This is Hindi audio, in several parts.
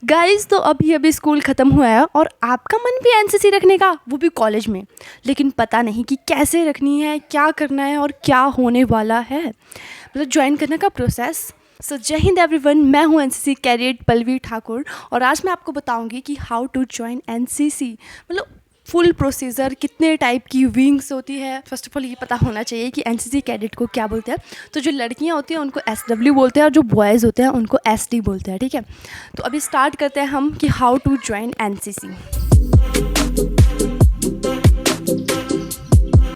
गाइस तो अभी स्कूल ख़त्म हुआ है और आपका मन भी एनसीसी रखने का, वो भी कॉलेज में। लेकिन पता नहीं कि कैसे रखनी है, क्या करना है और क्या होने वाला है, मतलब ज्वाइन करने का प्रोसेस। सो जय हिंद एवरीवन, मैं हूँ एनसीसी कैडेट पल्लवी ठाकुर और आज मैं आपको बताऊंगी कि हाउ टू ज्वाइन एनसीसी, मतलब फुल प्रोसीजर, कितने टाइप की विंग्स होती है। फर्स्ट ऑफ ऑल ये पता होना चाहिए कि एनसीसी कैडेट को क्या बोलते हैं। तो जो लड़कियां होती हैं उनको एसडब्ल्यू बोलते हैं और जो बॉयज़ होते हैं उनको एसडी बोलते हैं, ठीक है। तो अभी स्टार्ट करते हैं हम कि how to join NCC.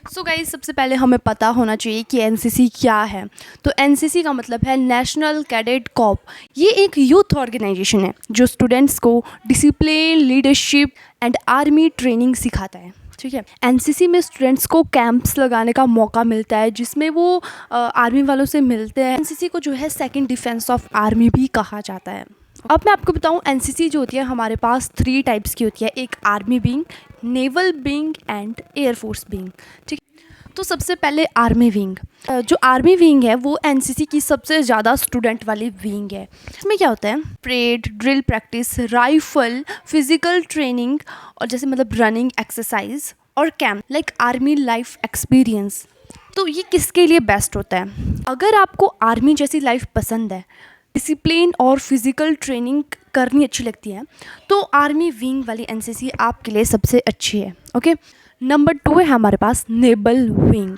So guys, सबसे पहले हमें पता होना चाहिए कि एनसीसी क्या है। तो एनसीसी का मतलब है नेशनल कैडेट कॉर्प। ये एक यूथ ऑर्गेनाइजेशन है जो स्टूडेंट्स को discipline, leadership and army training सिखाता है, ठीक है। एनसीसी में स्टूडेंट्स को कैंप्स लगाने का मौका मिलता है जिसमें वो आर्मी वालों से मिलते हैं। एनसीसी को जो है सेकंड डिफेंस ऑफ आर्मी भी कहा जाता है। अब मैं आपको बताऊं, एनसीसी जो होती है हमारे पास 3 टाइप्स की होती है, एक army wing, naval wing and air force wing, ठीक। तो सबसे पहले आर्मी विंग। जो आर्मी विंग है वो एनसीसी की सबसे ज़्यादा स्टूडेंट वाली विंग है। इसमें क्या होता है, parade, drill practice, rifle, physical training और जैसे मतलब रनिंग एक्सरसाइज और camp like army life experience. तो ये किसके लिए बेस्ट होता है? अगर आपको आर्मी जैसी लाइफ पसंद है, डिसिप्लिन और फिज़िकल ट्रेनिंग करनी अच्छी लगती है, तो आर्मी विंग वाली एनसीसी आपके लिए सबसे अच्छी है, ओके। नंबर 2 है हमारे पास नेवल विंग।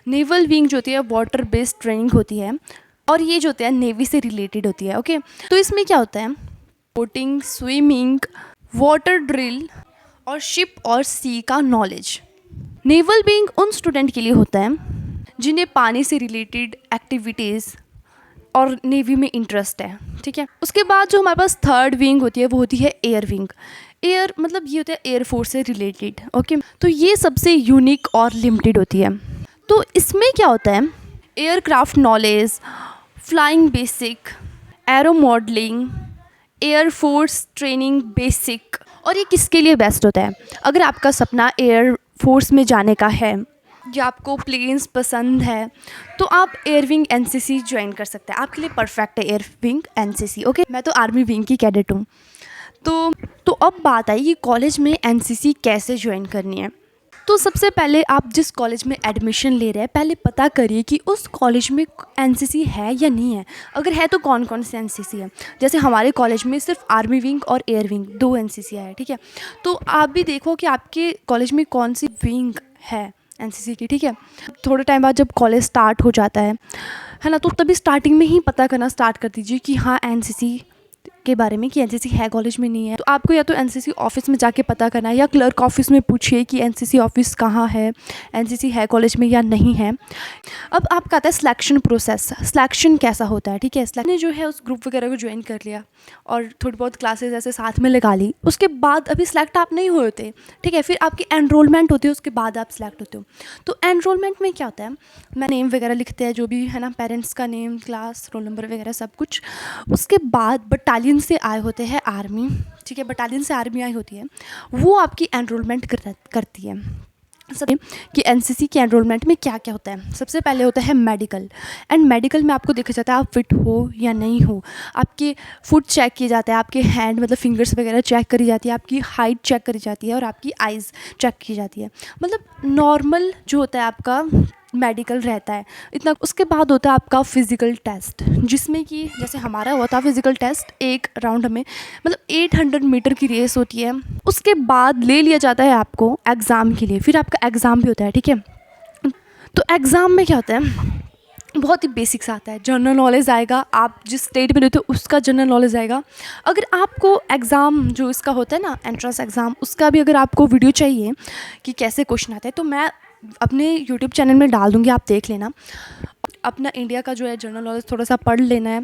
नेवल विंग जो होती है वाटर बेस्ड ट्रेनिंग होती है और ये जो होता है नेवी से रिलेटेड होती है, ओके। तो इसमें क्या होता है, बोटिंग, स्विमिंग, वाटर ड्रिल और शिप और सी का नॉलेज। नेवल विंग उन स्टूडेंट के लिए होता है जिन्हें पानी से रिलेटेड एक्टिविटीज़ और नेवी में इंटरेस्ट है, ठीक है। उसके बाद जो हमारे पास थर्ड विंग होती है वो होती है एयर विंग। एयर मतलब ये होता है एयरफोर्स से रिलेटेड, ओके। तो ये सबसे यूनिक और लिमिटेड होती है। तो इसमें क्या होता है, aircraft knowledge, flying basic, aero modelling, air force training basic. और ये किसके लिए बेस्ट होता है? अगर आपका सपना एयरफोर्स में जाने का है या आपको प्लेन्स पसंद है तो आप एयर विंग एनसीसी ज्वाइन कर सकते हैं, आपके लिए परफेक्ट है एयर विंग एनसीसी, ओके। मैं तो आर्मी विंग की कैडेट हूँ। तो अब बात आई कि कॉलेज में एनसीसी कैसे ज्वाइन करनी है। तो सबसे पहले आप जिस कॉलेज में एडमिशन ले रहे हैं पहले पता करिए कि उस कॉलेज में एनसीसी है या नहीं है। अगर है तो कौन कौन सी एनसीसी है। जैसे हमारे कॉलेज में सिर्फ आर्मी विंग और एयर विंग 2 एनसीसी है, ठीक है। तो आप भी देखो कि आपके कॉलेज में कौन सी विंग है एनसीसी की, ठीक है। थोड़े टाइम बाद जब कॉलेज स्टार्ट हो जाता है ना, तो तभी स्टार्टिंग में ही पता करना स्टार्ट कर दीजिए कि हाँ एनसीसी के बारे में, कि एनसीसी है कॉलेज में, नहीं है। तो आपको या तो एनसीसी ऑफिस में जाके पता करना है या क्लर्क ऑफिस में पूछिए कि एनसीसी ऑफिस कहाँ है, एनसीसी है कॉलेज में या नहीं है। अब आपका आता है सिलेक्शन प्रोसेस। सिलेक्शन कैसा होता है, ठीक है। सिलेक्शन जो है उस ग्रुप वगैरह को ज्वाइन कर लिया और थोड़ी बहुत क्लासेस ऐसे साथ में लगा ली, उसके बाद अभी सिलेक्ट आप नहीं हुए होते, ठीक है। फिर आपकी एनरोलमेंट होती है, उसके बाद आप सिलेक्ट होते हो। तो एनरोलमेंट में क्या होता है, मैं नेम वगैरह लिखते हैं जो भी है ना, पेरेंट्स का नेम, क्लास, रोल नंबर वगैरह सब कुछ। उसके बाद बटालियन से आए होते हैं आर्मी, ठीक है। बटालियन से आर्मी आई होती है, वो आपकी एनरोलमेंट करती है। सब कि एनसीसी की एनरोलमेंट में क्या क्या होता है। सबसे पहले होता है मेडिकल। एंड मेडिकल में आपको देखा जाता है आप फिट हो या नहीं हो। आपके फुट चेक किए जाते हैं, आपके हैंड मतलब फिंगर्स वगैरह चेक करी जाती है, आपकी हाइट चेक करी जाती है और आपकी आइज़ चेक की जाती है। मतलब नॉर्मल जो होता है आपका मेडिकल रहता है इतना। उसके बाद होता है आपका फ़िज़िकल टेस्ट, जिसमें कि जैसे हमारा हुआ था फ़िज़िकल टेस्ट, एक राउंड में मतलब 800 मीटर की रेस होती है। उसके बाद ले लिया जाता है आपको एग्ज़ाम के लिए, फिर आपका एग्ज़ाम भी होता है, ठीक है। तो एग्ज़ाम में क्या होता है, बहुत ही बेसिक्स आता है। जनरल नॉलेज आएगा, आप जिस स्टेट में रहते हो उसका जनरल नॉलेज आएगा। अगर आपको एग्ज़ाम जो इसका होता है ना, एंट्रेंस एग्ज़ाम, उसका भी अगर आपको वीडियो चाहिए कि कैसे क्वेश्चन आता है तो मैं अपने यूट्यूब चैनल में डाल दूँगी, आप देख लेना। अपना इंडिया का जो है जनरल नॉलेज थोड़ा सा पढ़ लेना है,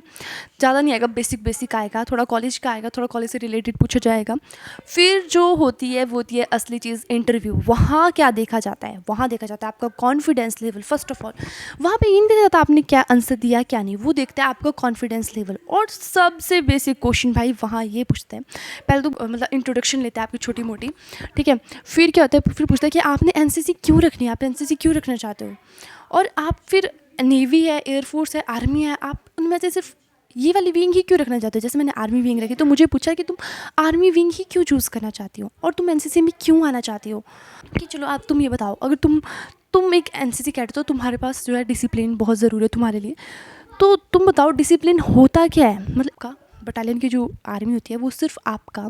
ज़्यादा नहीं आएगा, बेसिक आएगा, थोड़ा कॉलेज का आएगा, थोड़ा कॉलेज से रिलेटेड पूछा जाएगा। फिर जो होती है वो होती है असली चीज़, इंटरव्यू। वहाँ क्या देखा जाता है, वहाँ देखा जाता है आपका confidence level. First of all वहाँ पे ये नहीं देखा जाता आपने क्या आंसर दिया क्या नहीं, वो देखते हैं आपका कॉन्फिडेंस लेवल। और सबसे बेसिक क्वेश्चन भाई वहाँ ये पूछते हैं, पहले तो मतलब इंट्रोडक्शन लेते हैं आपकी छोटी मोटी, ठीक है। फिर क्या होता है, फिर पूछता है कि आपने एनसीसी क्यों रखनी है, आप एनसीसी क्यों रखना चाहते हो। और आप फिर नेवी है, एयरफोर्स है, आर्मी है, आप उनमें से सिर्फ ये वाली विंग ही क्यों रखना चाहते हो? जैसे मैंने आर्मी विंग रखी तो मुझे पूछा कि तुम आर्मी विंग ही क्यों चूज़ करना चाहती हो और तुम एनसीसी में क्यों आना चाहती हो? कि चलो अब तुम ये बताओ, अगर तुम एक एनसीसी कैडेट हो, तुम्हारे पास जो है डिसिप्लिन बहुत ज़रूरी है तुम्हारे लिए, तो तुम बताओ डिसिप्लिन होता क्या है? मतलब का बटालियन की जो आर्मी होती है वो सिर्फ आपका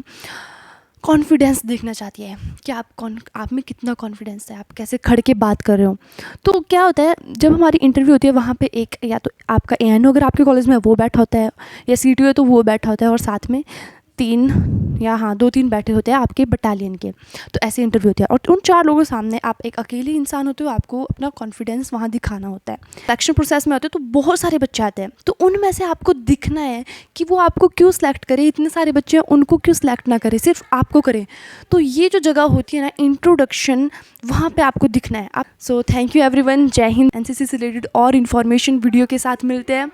कॉन्फिडेंस देखना चाहती है कि आप में कितना कॉन्फिडेंस है, आप कैसे खड़ के बात कर रहे हो। तो क्या होता है, जब हमारी इंटरव्यू होती है वहाँ पे एक या तो आपका एएनओ अगर आपके कॉलेज में है वो बैठा होता है, या सीटीओ है तो वो बैठा होता है, और साथ में 2-3 बैठे होते हैं आपके बटालियन के। तो ऐसे इंटरव्यू होती है और उन 4 लोगों के सामने आप एक अकेले इंसान होते हो, आपको अपना कॉन्फिडेंस वहाँ दिखाना होता है। सिलेक्शन प्रोसेस में होते हैं तो बहुत सारे बच्चे आते हैं, तो उनमें से आपको दिखना है कि वो आपको क्यों सिलेक्ट करे, इतने सारे बच्चे हैं उनको क्यों सिलेक्ट ना करे, सिर्फ आपको करे। तो ये जो जगह होती है ना इंट्रोडक्शन, वहाँ पे आपको दिखना है आप। सो थैंक यू एवरीवन, जय हिंद। एनसीसी से रिलेटेड और इन्फॉर्मेशन वीडियो के साथ मिलते हैं।